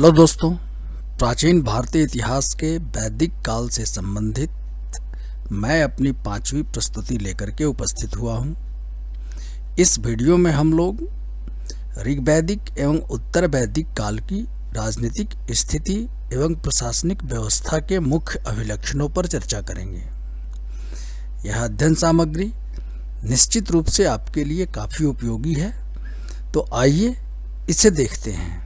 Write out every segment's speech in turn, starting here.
Hello दोस्तों, प्राचीन भारतीय इतिहास के वैदिक काल से संबंधित मैं अपनी 5वीं प्रस्तुति लेकर के उपस्थित हुआ हूँ। इस वीडियो में हम लोग ऋग्वैदिक एवं उत्तर वैदिक काल की राजनीतिक स्थिति एवं प्रशासनिक व्यवस्था के मुख्य अभिलक्षणों पर चर्चा करेंगे। यह अध्ययन सामग्री निश्चित रूप से आपके लिए काफ़ी उपयोगी है, तो आइए इसे देखते हैं।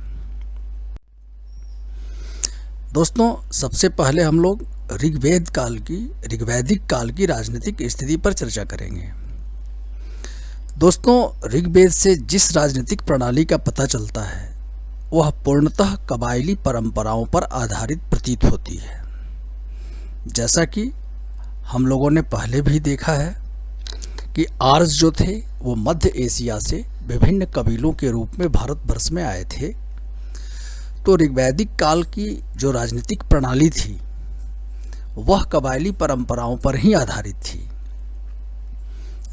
दोस्तों, सबसे पहले हम लोग ऋग्वैदिक काल की राजनीतिक स्थिति पर चर्चा करेंगे। दोस्तों, ऋग्वेद से जिस राजनीतिक प्रणाली का पता चलता है वह पूर्णतः कबायली परंपराओं पर आधारित प्रतीत होती है। जैसा कि हम लोगों ने पहले भी देखा है कि आर्य जो थे वो मध्य एशिया से विभिन्न कबीलों के रूप में भारतवर्ष में आए थे। तो ऋग्वैदिक काल की जो राजनीतिक प्रणाली थी वह कबायली परंपराओं पर ही आधारित थी।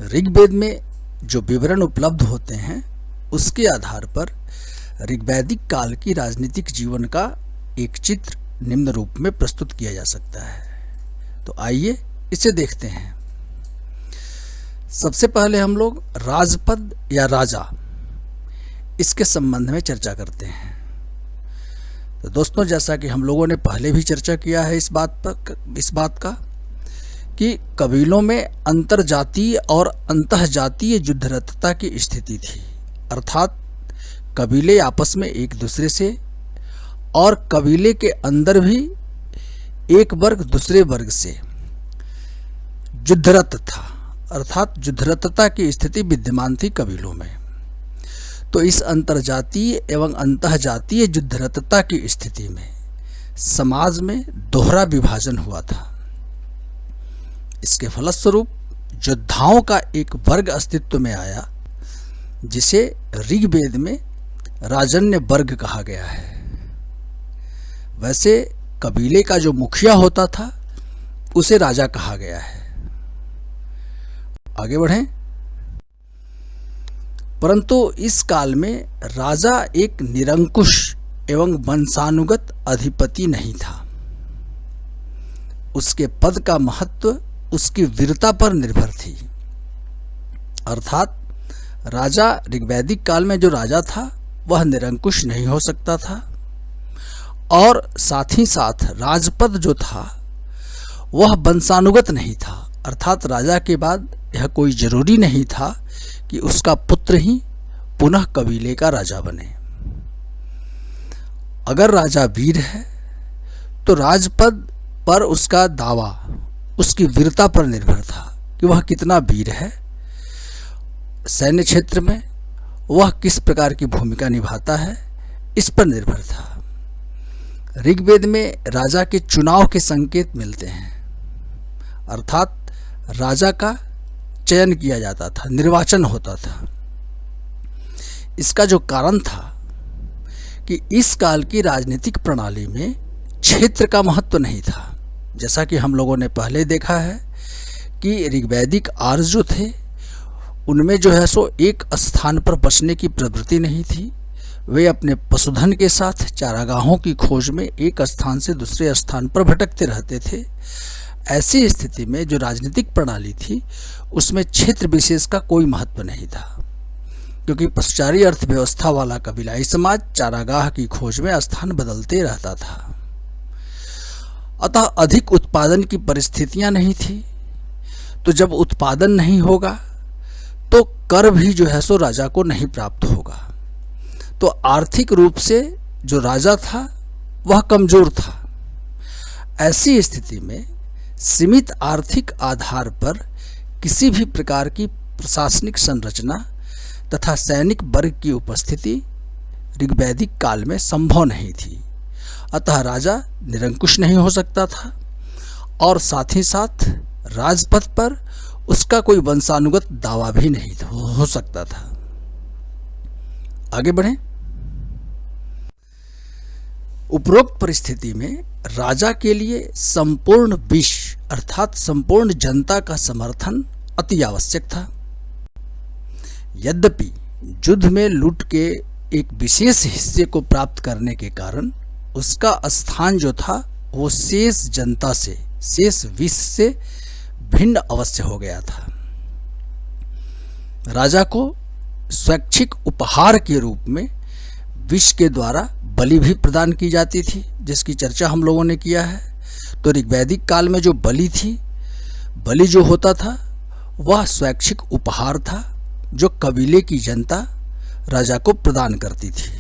ऋग्वेद में जो विवरण उपलब्ध होते हैं उसके आधार पर ऋग्वैदिक काल की राजनीतिक जीवन का एक चित्र निम्न रूप में प्रस्तुत किया जा सकता है। तो आइए इसे देखते हैं। सबसे पहले हम लोग राजपद या राजा इसके संबंध में चर्चा करते हैं। तो दोस्तों, जैसा कि हम लोगों ने पहले भी चर्चा किया है इस बात का कि कबीलों में अंतरजातीय और अंतःजातीय युद्धरतता की स्थिति थी, अर्थात कबीले आपस में एक दूसरे से और कबीले के अंदर भी एक वर्ग दूसरे वर्ग से युद्धरत था, अर्थात युद्धरतता की स्थिति विद्यमान थी कबीलों में। तो इस अंतरजातीय एवं अंतःजातीय युद्धरतता की स्थिति में समाज में दोहरा विभाजन हुआ था। इसके फलस्वरूप योद्धाओं का एक वर्ग अस्तित्व में आया जिसे ऋग्वेद में राजन्य वर्ग कहा गया है। वैसे कबीले का जो मुखिया होता था उसे राजा कहा गया है। आगे बढ़ें। परंतु इस काल में राजा एक निरंकुश एवं वंशानुगत अधिपति नहीं था। उसके पद का महत्व उसकी वीरता पर निर्भर थी, अर्थात राजा ऋग्वैदिक काल में जो राजा था वह निरंकुश नहीं हो सकता था और साथ ही साथ राजपद जो था वह वंशानुगत नहीं था, अर्थात राजा के बाद यह कोई जरूरी नहीं था कि उसका पुत्र ही पुनः कबीले का राजा बने। अगर राजा वीर है तो राजपद पर उसका दावा उसकी वीरता पर निर्भर था कि वह कितना वीर है, सैन्य क्षेत्र में वह किस प्रकार की भूमिका निभाता है, इस पर निर्भर था। ऋग्वेद में राजा के चुनाव के संकेत मिलते हैं, अर्थात राजा का चयन किया जाता था, निर्वाचन होता था। इसका जो कारण था कि इस काल की राजनीतिक प्रणाली में क्षेत्र का महत्व नहीं था। जैसा कि हम लोगों ने पहले देखा है कि ऋग्वैदिक आर्य जो थे उनमें जो है सो एक स्थान पर बसने की प्रवृत्ति नहीं थी। वे अपने पशुधन के साथ चारागाहों की खोज में एक स्थान से दूसरे स्थान पर भटकते रहते थे। ऐसी स्थिति में जो राजनीतिक प्रणाली थी उसमें क्षेत्र विशेष का कोई महत्व नहीं था, क्योंकि पशुचारी अर्थव्यवस्था वाला कबीलाई समाज चारागाह की खोज में स्थान बदलते रहता था। अतः अधिक उत्पादन की परिस्थितियां नहीं थी। तो जब उत्पादन नहीं होगा तो कर भी जो है सो राजा को नहीं प्राप्त होगा। तो आर्थिक रूप से जो राजा था वह कमजोर था। ऐसी स्थिति में सीमित आर्थिक आधार पर किसी भी प्रकार की प्रशासनिक संरचना तथा सैनिक वर्ग की उपस्थिति ऋग्वैदिक काल में संभव नहीं थी। अतः राजा निरंकुश नहीं हो सकता था और साथ ही साथ राजपद पर उसका कोई वंशानुगत दावा भी नहीं हो सकता था। आगे बढ़ें। उपरोक्त परिस्थिति में राजा के लिए संपूर्ण विश्व अर्थात संपूर्ण जनता का समर्थन अति आवश्यक था। यद्यपि युद्ध में लूट के एक विशेष हिस्से को प्राप्त करने के कारण उसका स्थान जो था वो शेष जनता से, शेष विश्व से भिन्न अवश्य हो गया था। राजा को स्वैच्छिक उपहार के रूप में विश्व के द्वारा बलि भी प्रदान की जाती थी, जिसकी चर्चा हम लोगों ने किया है। तो ऋग्वैदिक काल में जो बलि थी, बलि जो होता था वह स्वैच्छिक उपहार था जो कबीले की जनता राजा को प्रदान करती थी।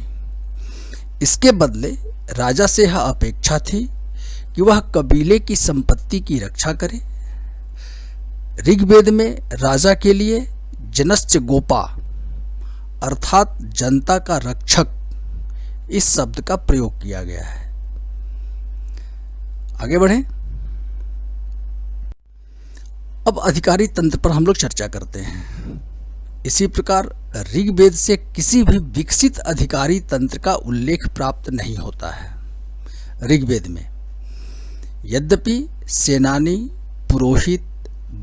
इसके बदले राजा से यह अपेक्षा थी कि वह कबीले की संपत्ति की रक्षा करे। ऋग्वेद में राजा के लिए जनश्च गोपा अर्थात जनता का रक्षक इस शब्द का प्रयोग किया गया है। आगे बढ़ें। अब अधिकारी तंत्र पर हम लोग चर्चा करते हैं। इसी प्रकार ऋग्वेद से किसी भी विकसित अधिकारी तंत्र का उल्लेख प्राप्त नहीं होता है। ऋग्वेद में यद्यपि सेनानी, पुरोहित,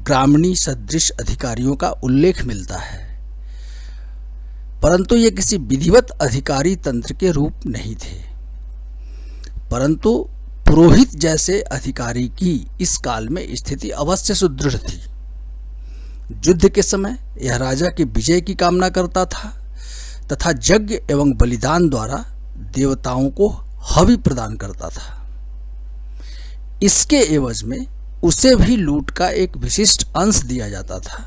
ग्रामणी सदृश अधिकारियों का उल्लेख मिलता है, परंतु ये किसी विधिवत अधिकारी तंत्र के रूप नहीं थे। परंतु पुरोहित जैसे अधिकारी की इस काल में स्थिति अवश्य सुदृढ़ थी। युद्ध के समय यह राजा की विजय की कामना करता था तथा यज्ञ एवं बलिदान द्वारा देवताओं को हवि प्रदान करता था। इसके एवज में उसे भी लूट का एक विशिष्ट अंश दिया जाता था।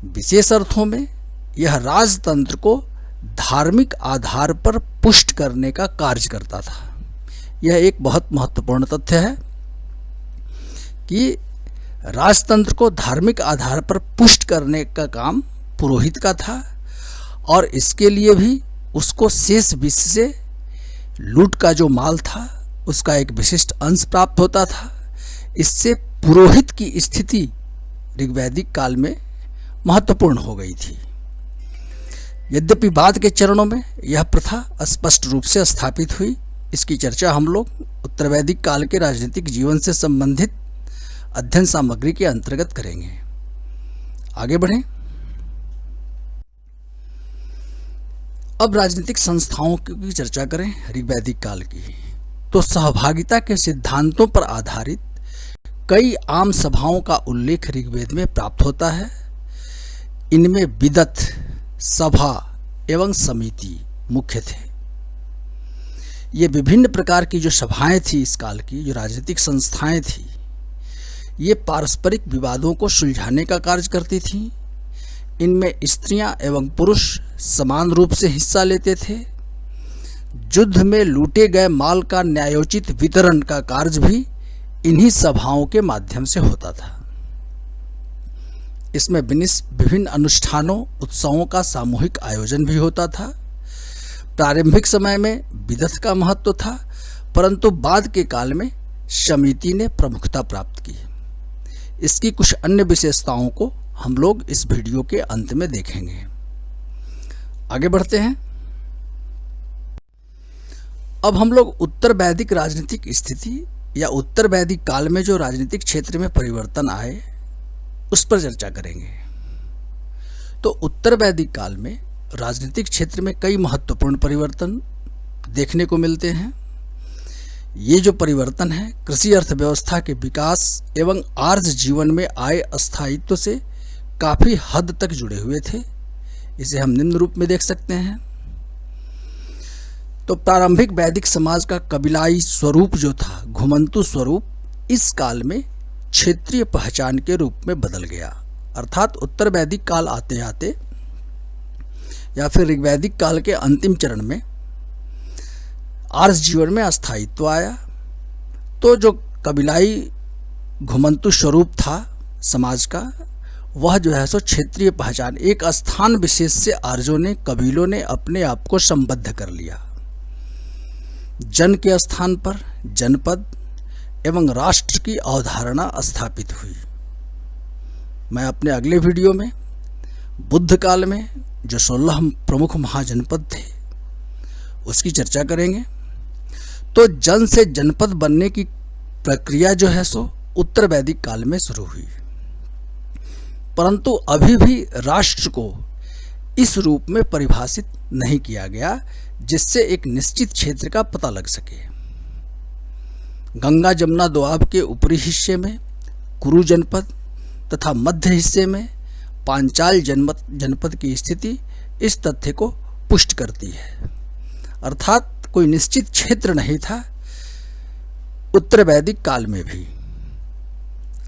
विशेष अर्थों में यह राजतंत्र को धार्मिक आधार पर पुष्ट करने का कार्य करता था। यह एक बहुत महत्वपूर्ण तथ्य है कि राजतंत्र को धार्मिक आधार पर पुष्ट करने का काम पुरोहित का था और इसके लिए भी उसको शेष विश्व से लूट का जो माल था उसका एक विशिष्ट अंश प्राप्त होता था। इससे पुरोहित की स्थिति ऋग्वैदिक काल में महत्वपूर्ण हो गई थी। यद्यपि बाद के चरणों में यह प्रथा स्पष्ट रूप से स्थापित हुई। इसकी चर्चा हम लोग उत्तरवैदिक काल के राजनीतिक जीवन से संबंधित अध्ययन सामग्री के अंतर्गत करेंगे। आगे बढ़ें। अब राजनीतिक संस्थाओं की चर्चा करें ऋग्वैदिक काल की, तो सहभागिता के सिद्धांतों पर आधारित कई आम सभाओं का उल्लेख ऋग्वेद में प्राप्त होता है। इनमें विदत, सभा एवं समिति मुख्य थे। ये विभिन्न प्रकार की जो सभाएं थी इस काल की, जो राजनीतिक संस्थाएं थी, ये पारस्परिक विवादों को सुलझाने का कार्य करती थीं। इनमें स्त्रियां एवं पुरुष समान रूप से हिस्सा लेते थे। युद्ध में लूटे गए माल का न्यायोचित वितरण का कार्य भी इन्हीं सभाओं के माध्यम से होता था। इसमें विभिन्न अनुष्ठानों, उत्सवों का सामूहिक आयोजन भी होता था। प्रारंभिक समय में विदत का महत्व था, परंतु बाद के काल में समिति ने प्रमुखता प्राप्त की। इसकी कुछ अन्य विशेषताओं को हम लोग इस वीडियो के अंत में देखेंगे। आगे बढ़ते हैं। अब हम लोग उत्तर वैदिक राजनीतिक स्थिति या उत्तर वैदिक काल में जो राजनीतिक क्षेत्र में परिवर्तन आए उस पर चर्चा करेंगे। तो उत्तर वैदिक काल में राजनीतिक क्षेत्र में कई महत्वपूर्ण परिवर्तन देखने को मिलते हैं। ये जो परिवर्तन है कृषि अर्थव्यवस्था के विकास एवं आर्ज जीवन में आए अस्थायित्व से काफ़ी हद तक जुड़े हुए थे। इसे हम निम्न रूप में देख सकते हैं। तो प्रारंभिक वैदिक समाज का कबीलाई स्वरूप जो था, घुमंतु स्वरूप, इस काल में क्षेत्रीय पहचान के रूप में बदल गया। अर्थात उत्तर वैदिक काल आते आते या फिर ऋग्वैदिक काल के अंतिम चरण में आर्ज जीवन में अस्थायित्व आया। तो जो कबीलाई घुमंतु स्वरूप था समाज का, वह जो है सो क्षेत्रीय पहचान, एक स्थान विशेष से आर्यों ने, कबीलों ने अपने आप को संबद्ध कर लिया। जन के स्थान पर जनपद एवं राष्ट्र की अवधारणा स्थापित हुई। मैं अपने अगले वीडियो में बुद्ध काल में जो 16 प्रमुख महाजनपद थे उसकी चर्चा करेंगे। तो जन से जनपद बनने की प्रक्रिया जो है सो उत्तर वैदिक काल में शुरू हुई, परंतु अभी भी राष्ट्र को इस रूप में परिभाषित नहीं किया गया। जिससे एक निश्चित क्षेत्र का पता लग सके। गंगा जमुना दोआब के ऊपरी हिस्से में कुरु जनपद तथा मध्य हिस्से में पांचाल जनपद की स्थिति इस तथ्य को पुष्ट करती है। अर्थात कोई निश्चित क्षेत्र नहीं था उत्तर वैदिक काल में भी।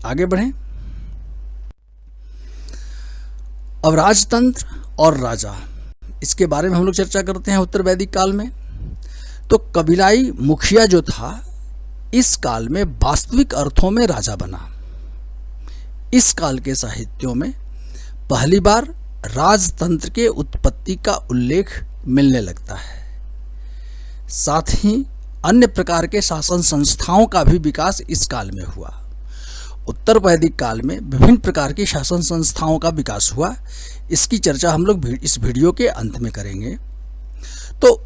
आगे बढ़ें। अब राजतंत्र और राजा, इसके बारे में हम लोग चर्चा करते हैं। उत्तर वैदिक काल में तो कबीलाई मुखिया जो था इस काल में वास्तविक अर्थों में राजा बना। इस काल के साहित्यों में पहली बार राजतंत्र के उत्पत्ति का उल्लेख मिलने लगता है। साथ ही अन्य प्रकार के शासन संस्थाओं का भी विकास इस काल में हुआ। उत्तर वैदिक काल में विभिन्न प्रकार की शासन संस्थाओं का विकास हुआ। इसकी चर्चा हम लोग इस वीडियो के अंत में करेंगे। तो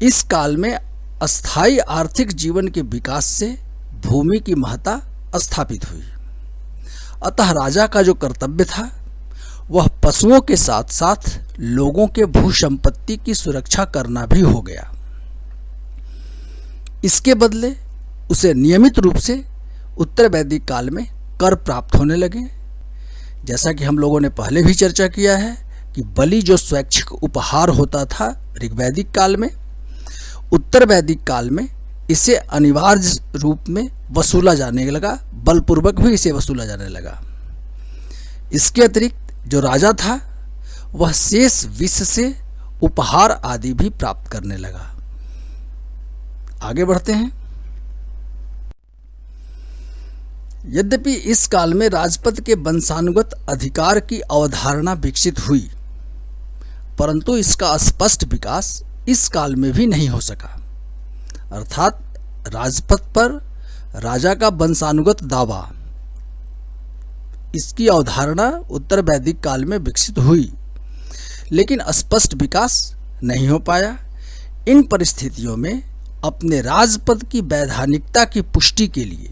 इस काल में अस्थायी आर्थिक जीवन के विकास से भूमि की महत्ता स्थापित हुई। अतः राजा का जो कर्तव्य था वह पशुओं के साथ साथ लोगों के भू संपत्ति की सुरक्षा करना भी हो गया। इसके बदले उसे नियमित रूप से उत्तर वैदिक काल में कर प्राप्त होने लगे। जैसा कि हम लोगों ने पहले भी चर्चा किया है कि बलि जो स्वैच्छिक उपहार होता था ऋग्वैदिक काल में, उत्तर वैदिक काल में इसे अनिवार्य रूप में वसूला जाने लगा, बलपूर्वक भी इसे वसूला जाने लगा। इसके अतिरिक्त जो राजा था वह शेष विष से उपहार आदि भी प्राप्त करने लगा। आगे बढ़ते हैं। यद्यपि इस काल में राजपद के वंशानुगत अधिकार की अवधारणा विकसित हुई, परंतु इसका स्पष्ट विकास इस काल में भी नहीं हो सका। अर्थात राजपद पर राजा का वंशानुगत दावा, इसकी अवधारणा उत्तर वैदिक काल में विकसित हुई, लेकिन स्पष्ट विकास नहीं हो पाया। इन परिस्थितियों में अपने राजपद की वैधानिकता की पुष्टि के लिए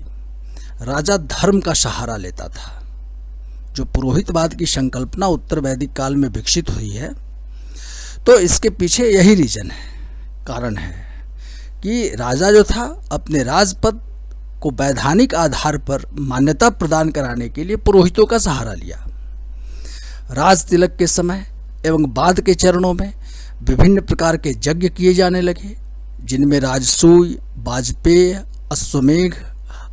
राजा धर्म का सहारा लेता था। जो पुरोहितवाद की संकल्पना उत्तर वैदिक काल में विकसित हुई है, तो इसके पीछे यही कारण है कि राजा जो था अपने राजपद को वैधानिक आधार पर मान्यता प्रदान कराने के लिए पुरोहितों का सहारा लिया। राज तिलक के समय एवं बाद के चरणों में विभिन्न प्रकार के यज्ञ किए जाने लगे, जिनमें राजसूय, वाजपेय, अश्वमेघ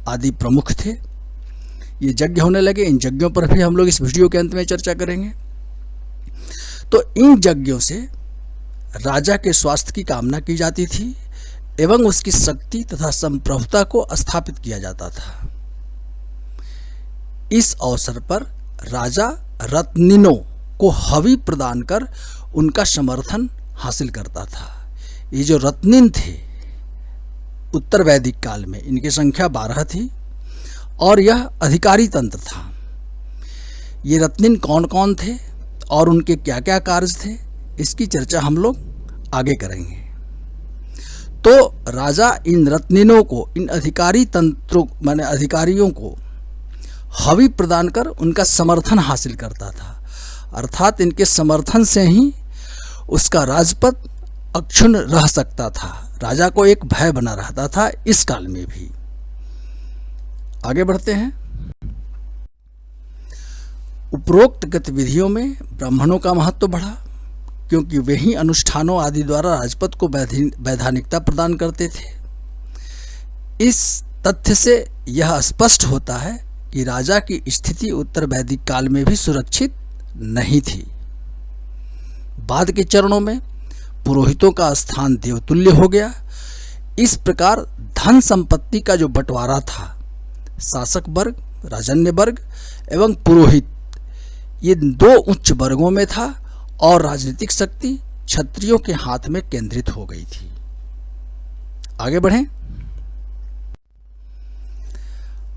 आदि प्रमुख थे। ये यज्ञ होने लगे। इन यज्ञों पर भी हम लोग इस वीडियो के अंत में चर्चा करेंगे। तो इन यज्ञों से राजा के स्वास्थ्य की कामना की जाती थी एवं उसकी शक्ति तथा संप्रभुता को स्थापित किया जाता था। इस अवसर पर राजा रत्निनों को हवि प्रदान कर उनका समर्थन हासिल करता था। ये जो रत्निन थे उत्तर वैदिक काल में, इनकी संख्या 12 थी और यह अधिकारी तंत्र था। ये रत्निन कौन कौन थे और उनके क्या क्या कार्य थे, इसकी चर्चा हम लोग आगे करेंगे। तो राजा इन रत्निनों को, इन अधिकारी तंत्रों माने अधिकारियों को हवि प्रदान कर उनका समर्थन हासिल करता था। अर्थात इनके समर्थन से ही उसका राजपद अक्षुण्ण रह सकता था। राजा को एक भय बना रहता था इस काल में भी। आगे बढ़ते हैं। उपरोक्त गतिविधियों में ब्राह्मणों का महत्व बढ़ा, क्योंकि वे ही अनुष्ठानों आदि द्वारा राजपद को वैधानिकता प्रदान करते थे। इस तथ्य से यह स्पष्ट होता है कि राजा की स्थिति उत्तर वैदिक काल में भी सुरक्षित नहीं थी। बाद के चरणों में पुरोहितों का स्थान देवतुल्य हो गया। इस प्रकार धन संपत्ति का जो बंटवारा था, शासक वर्ग, राजन्य वर्ग एवं पुरोहित, ये 2 उच्च वर्गों में था और राजनीतिक शक्ति क्षत्रियों के हाथ में केंद्रित हो गई थी। आगे बढ़ें।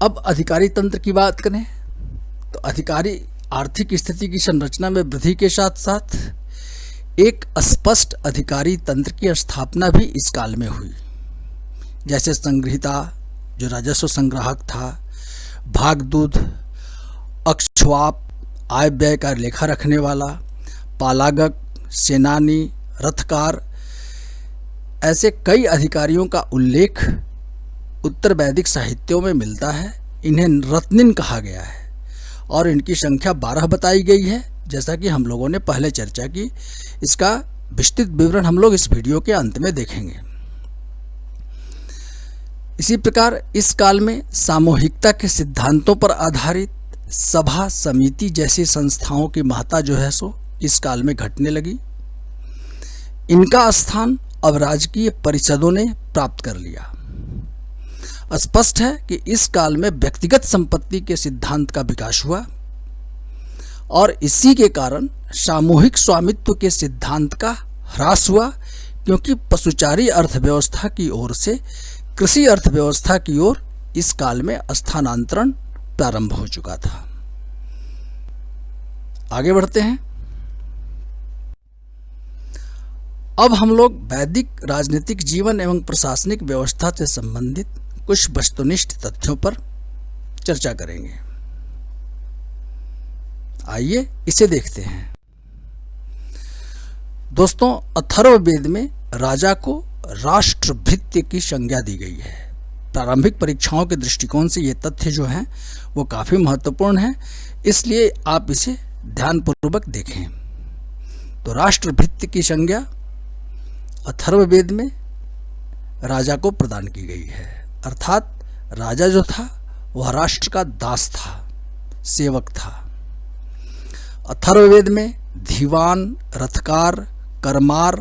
अब अधिकारी तंत्र की बात करें तो अधिकारी आर्थिक स्थिति की संरचना में वृद्धि के साथ साथ एक स्पष्ट अधिकारी तंत्र की स्थापना भी इस काल में हुई। जैसे संग्रहिता जो राजस्व संग्राहक था, भागदूत, अक्षवाप आय व्यय का लेखा रखने वाला, पालागक, सेनानी, रथकार, ऐसे कई अधिकारियों का उल्लेख उत्तर वैदिक साहित्यों में मिलता है। इन्हें रत्निन कहा गया है और इनकी संख्या 12 बताई गई है, जैसा कि हम लोगों ने पहले चर्चा की। इसका विस्तृत विवरण हम लोग इस वीडियो के अंत में देखेंगे। इसी प्रकार इस काल में सामूहिकता के सिद्धांतों पर आधारित सभा समिति जैसी संस्थाओं की महत्ता जो है सो इस काल में घटने लगी। इनका स्थान अब राजकीय परिषदों ने प्राप्त कर लिया। स्पष्ट है कि इस काल में व्यक्तिगत संपत्ति के सिद्धांत का विकास हुआ और इसी के कारण सामूहिक स्वामित्व के सिद्धांत का ह्रास हुआ, क्योंकि पशुचारी अर्थव्यवस्था की ओर से कृषि अर्थव्यवस्था की ओर इस काल में स्थानांतरण प्रारंभ हो चुका था। आगे बढ़ते हैं। अब हम लोग वैदिक राजनीतिक जीवन एवं प्रशासनिक व्यवस्था से संबंधित कुछ वस्तुनिष्ठ तथ्यों पर चर्चा करेंगे। आइए इसे देखते हैं। दोस्तों, अथर्ववेद में राजा को राष्ट्रभृत्य की संज्ञा दी गई है। प्रारंभिक परीक्षाओं के दृष्टिकोण से ये तथ्य जो हैं वो काफ़ी महत्वपूर्ण है, इसलिए आप इसे ध्यानपूर्वक देखें। तो राष्ट्रभृत्य की संज्ञा अथर्ववेद में राजा को प्रदान की गई है, अर्थात राजा जो था वह राष्ट्र का दास था, सेवक था। अथर्ववेद में दीवान, रथकार, करमार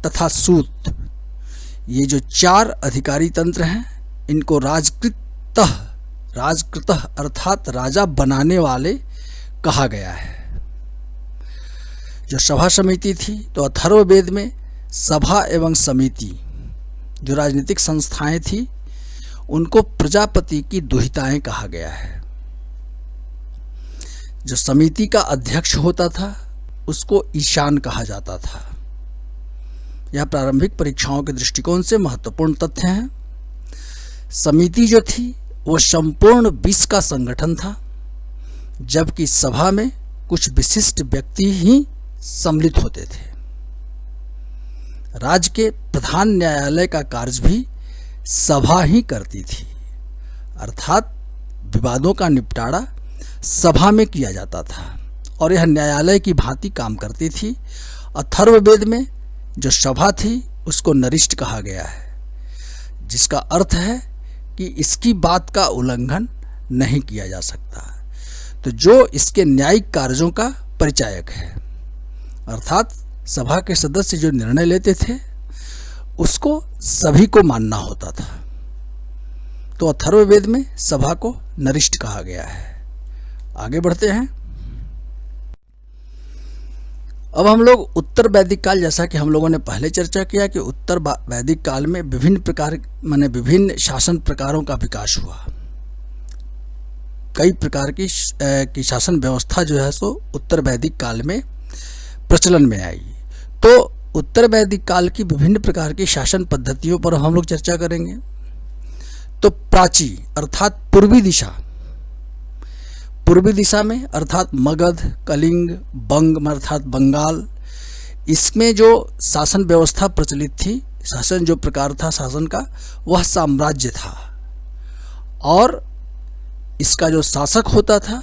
तथा सूत, ये जो 4 अधिकारी तंत्र हैं, इनको राजकृतः अर्थात राजा बनाने वाले कहा गया है। जो सभा समिति थी, तो अथर्ववेद में सभा एवं समिति जो राजनीतिक संस्थाएं थी, उनको प्रजापति की दुहिताएं कहा गया है। जो समिति का अध्यक्ष होता था उसको ईशान कहा जाता था। यह प्रारंभिक परीक्षाओं के दृष्टिकोण से महत्वपूर्ण तथ्य है। समिति जो थी वो संपूर्ण विश्व का संगठन था, जबकि सभा में कुछ विशिष्ट व्यक्ति ही सम्मिलित होते थे। राज्य के प्रधान न्यायालय का कार्य भी सभा ही करती थी, अर्थात विवादों का निपटारा सभा में किया जाता था और यह न्यायालय की भांति काम करती थी। अथर्ववेद में जो सभा थी उसको नरिष्ठ कहा गया है, जिसका अर्थ है कि इसकी बात का उल्लंघन नहीं किया जा सकता। तो जो इसके न्यायिक कार्यों का परिचायक है, अर्थात सभा के सदस्य जो निर्णय लेते थे उसको सभी को मानना होता था। तो अथर्ववेद में सभा को नरिष्ठ कहा गया है। आगे बढ़ते हैं। अब हम लोग उत्तर वैदिक काल, जैसा कि हम लोगों ने पहले चर्चा किया कि उत्तर वैदिक काल में विभिन्न शासन प्रकारों का विकास हुआ। कई प्रकार की शासन व्यवस्था जो है सो उत्तर वैदिक काल में प्रचलन में आई। तो उत्तर वैदिक काल की विभिन्न प्रकार की शासन पद्धतियों पर हम लोग चर्चा करेंगे। तो प्राची अर्थात पूर्वी दिशा में अर्थात मगध, कलिंग, बंग अर्थात बंगाल, इसमें जो शासन व्यवस्था प्रचलित थी, शासन जो प्रकार था शासन का, वह साम्राज्य था और इसका जो शासक होता था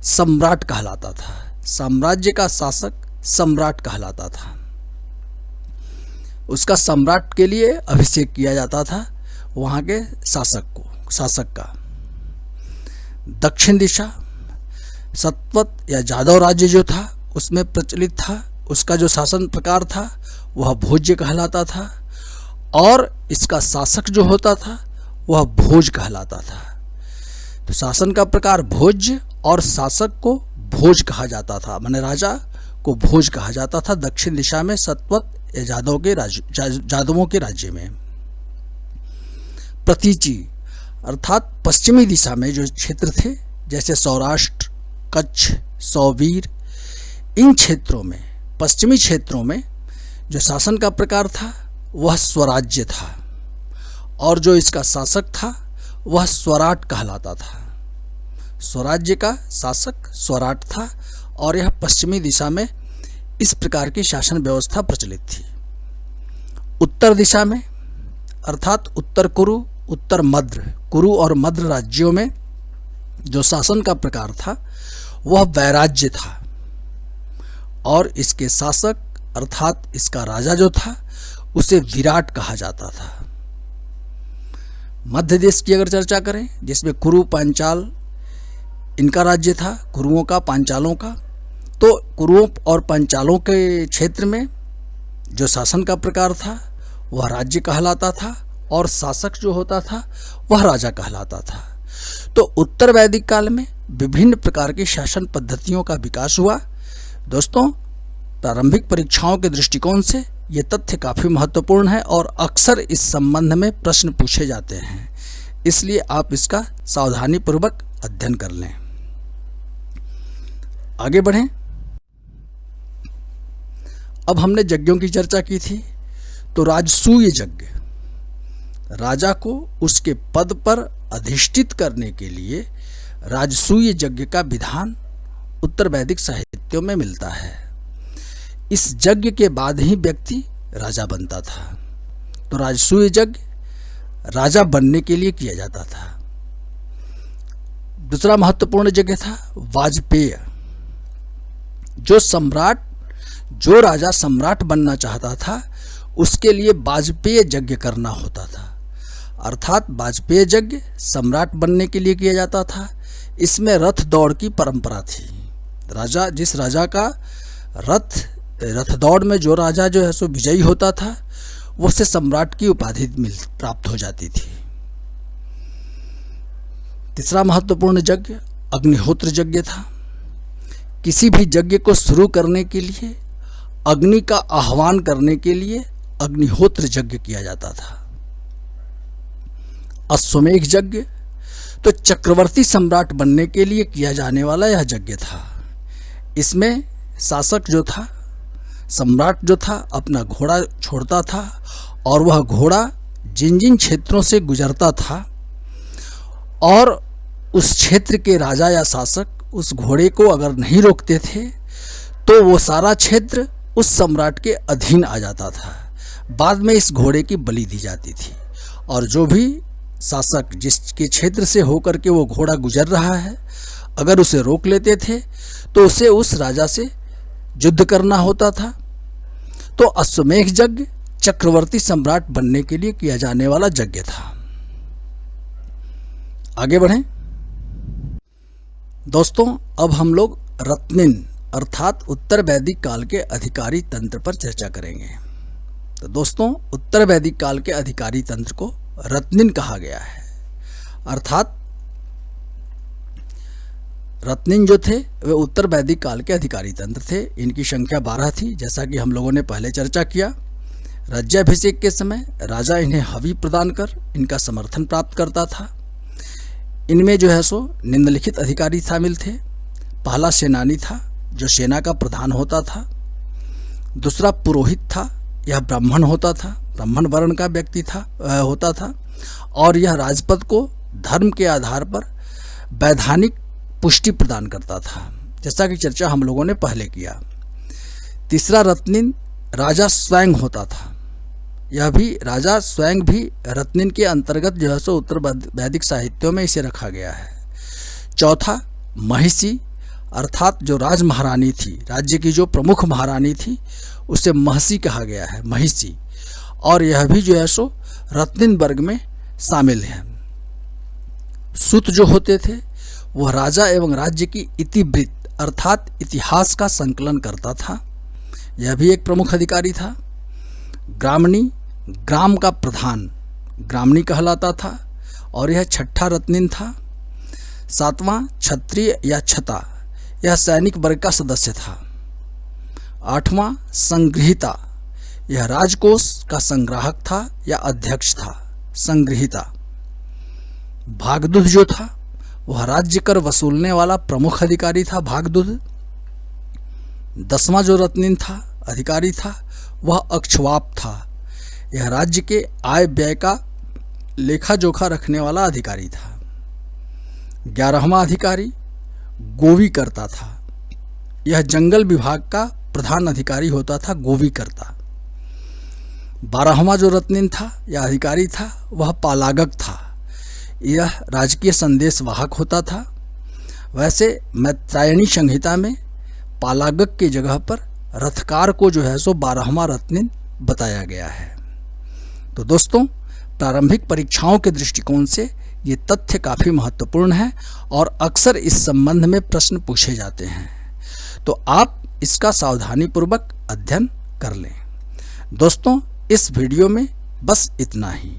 सम्राट कहलाता था। साम्राज्य का शासक सम्राट कहलाता था। उसका सम्राट के लिए अभिषेक किया जाता था वहाँ के शासक का। दक्षिण दिशा सतवत या जादव राज्य जो था उसमें प्रचलित था। उसका जो शासन प्रकार था वह भोज्य कहलाता था और इसका शासक जो होता था वह भोज कहलाता था। तो शासन का प्रकार भोज्य और शासक को भोज कहा जाता था, माने राजा को भोज कहा जाता था। दक्षिण दिशा में सतवत या जादवों के राज्य में। प्रतीची अर्थात पश्चिमी दिशा में जो क्षेत्र थे, जैसे सौराष्ट्र, कच्छ, सौवीर, इन क्षेत्रों में, पश्चिमी क्षेत्रों में जो शासन का प्रकार था वह स्वराज्य था और जो इसका शासक था वह स्वराट कहलाता था। स्वराज्य का शासक स्वराट था और यह पश्चिमी दिशा में इस प्रकार की शासन व्यवस्था प्रचलित थी। उत्तर दिशा में अर्थात उत्तर कुरु, उत्तर मद्र, कुरु और मद्र राज्यों में जो शासन का प्रकार था वह वैराज्य था और इसके शासक अर्थात इसका राजा जो था उसे विराट कहा जाता था। मध्य देश की अगर चर्चा करें जिसमें कुरु पांचाल इनका राज्य था, कुरुओं का, पांचालों का, तो कुरुओं और पांचालों के क्षेत्र में जो शासन का प्रकार था वह राज्य कहलाता था और शासक जो होता था वह राजा कहलाता था। तो उत्तर वैदिक काल में विभिन्न प्रकार की शासन पद्धतियों का विकास हुआ। दोस्तों, प्रारंभिक परीक्षाओं के दृष्टिकोण से ये तथ्य काफ़ी महत्वपूर्ण है और अक्सर इस संबंध में प्रश्न पूछे जाते हैं, इसलिए आप इसका सावधानीपूर्वक अध्ययन कर लें। आगे बढ़ें। अब हमने यज्ञों की चर्चा की थी, तो राजसूय यज्ञ, राजा को उसके पद पर अधिष्ठित करने के लिए राजसूय यज्ञ का विधान उत्तर वैदिक साहित्यों में मिलता है। इस यज्ञ के बाद ही व्यक्ति राजा बनता था। तो राजसूय यज्ञ राजा बनने के लिए किया जाता था। दूसरा महत्वपूर्ण यज्ञ था वाजपेय। जो राजा सम्राट बनना चाहता था उसके लिए वाजपेय यज्ञ करना होता था। अर्थात वाजपेय यज्ञ सम्राट बनने के लिए किया जाता था। इसमें रथ दौड़ की परंपरा थी। जिस राजा का रथ दौड़ में जो राजा जो है सो विजयी होता था वो उसे सम्राट की उपाधि प्राप्त हो जाती थी। तीसरा महत्वपूर्ण यज्ञ अग्निहोत्र यज्ञ था। किसी भी यज्ञ को शुरू करने के लिए, अग्नि का आह्वान करने के लिए अग्निहोत्र यज्ञ किया जाता था। अश्वमेध यज्ञ तो चक्रवर्ती सम्राट बनने के लिए किया जाने वाला यह यज्ञ था। इसमें शासक जो था, सम्राट जो था, अपना घोड़ा छोड़ता था और वह घोड़ा जिन जिन क्षेत्रों से गुजरता था और उस क्षेत्र के राजा या शासक उस घोड़े को अगर नहीं रोकते थे तो वो सारा क्षेत्र उस सम्राट के अधीन आ जाता था। बाद में इस घोड़े की बलि दी जाती थी और जो भी शासक जिसके क्षेत्र से होकर के वो घोड़ा गुजर रहा है अगर उसे रोक लेते थे तो उसे उस राजा से युद्ध करना होता था। तो अश्वमेध यज्ञ चक्रवर्ती सम्राट बनने के लिए किया जाने वाला यज्ञ था। आगे बढ़ें। दोस्तों, अब हम लोग रत्निन अर्थात उत्तर वैदिक काल के अधिकारी तंत्र पर चर्चा करेंगे। तो दोस्तों, उत्तर वैदिक काल के अधिकारी तंत्र को रत्निन कहा गया है। अर्थात रत्निन जो थे वे उत्तर वैदिक काल के अधिकारी तंत्र थे। इनकी संख्या 12 थी, जैसा कि हम लोगों ने पहले चर्चा किया। राज्याभिषेक के समय राजा इन्हें हवि प्रदान कर इनका समर्थन प्राप्त करता था। इनमें जो है सो निम्नलिखित अधिकारी शामिल थे। पहला सेनानी था जो सेना का प्रधान होता था। दूसरा पुरोहित था, यह ब्राह्मण होता था, ब्राह्मण वर्ण का व्यक्ति होता था और यह राजपद को धर्म के आधार पर वैधानिक पुष्टि प्रदान करता था, जैसा कि चर्चा हम लोगों ने पहले किया। तीसरा रत्निन राजा स्वयं होता था। यह भी राजा स्वयं भी रत्निन के अंतर्गत जो है सो उत्तर वैदिक साहित्यों में इसे रखा गया है। चौथा महिषी अर्थात जो राज महारानी थी, राज्य की जो प्रमुख महारानी थी उसे महसी कहा गया है, महिषी, और यह भी जो है सो रत्निन वर्ग में शामिल है। सूत जो होते थे वह राजा एवं राज्य की इतिवृत्त अर्थात इतिहास का संकलन करता था। यह भी एक प्रमुख अधिकारी था। ग्रामणी ग्राम का प्रधान ग्रामणी कहलाता था और यह छठा रत्निन था। सातवां क्षत्रिय या छता, यह सैनिक वर्ग का सदस्य था। आठवां संग्रहिता, यह राजकोष का संग्राहक था या अध्यक्ष था, संग्रहिता। भागदूत जो था वह राज्य कर वसूलने वाला प्रमुख अधिकारी था, भागदूत। 10वां जो रत्निन था अधिकारी था वह अक्षवाप था। यह राज्य के आय व्यय का लेखा जोखा रखने वाला अधिकारी था। 11वां अधिकारी गोवी करता था। यह जंगल विभाग का प्रधान अधिकारी होता था, गोवी करता। 12वां जो रत्निन था या अधिकारी था वह पालागक था। यह राजकीय संदेश वाहक होता था। वैसे मैत्रायणी संहिता में पालागक की जगह पर रथकार को जो है सो 12वां रत्निन बताया गया है। तो दोस्तों, प्रारंभिक परीक्षाओं के दृष्टिकोण से ये तथ्य काफ़ी महत्वपूर्ण है और अक्सर इस संबंध में प्रश्न पूछे जाते हैं, तो आप इसका सावधानीपूर्वक अध्ययन कर लें। दोस्तों, इस वीडियो में बस इतना ही।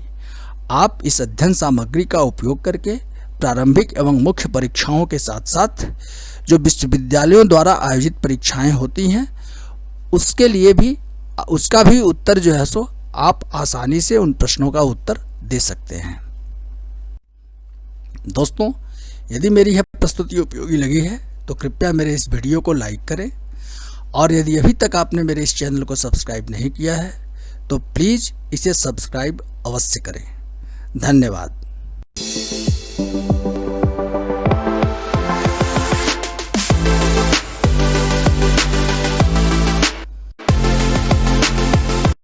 आप इस अध्ययन सामग्री का उपयोग करके प्रारंभिक एवं मुख्य परीक्षाओं के साथ साथ जो विश्वविद्यालयों द्वारा आयोजित परीक्षाएं होती हैं उसका भी उत्तर जो है सो आप आसानी से उन प्रश्नों का उत्तर दे सकते हैं। दोस्तों, यदि मेरी यह प्रस्तुति उपयोगी लगी है तो कृपया मेरे इस वीडियो को लाइक करें, और यदि अभी तक आपने मेरे इस चैनल को सब्सक्राइब नहीं किया है तो प्लीज़ इसे सब्सक्राइब अवश्य करें। धन्यवाद।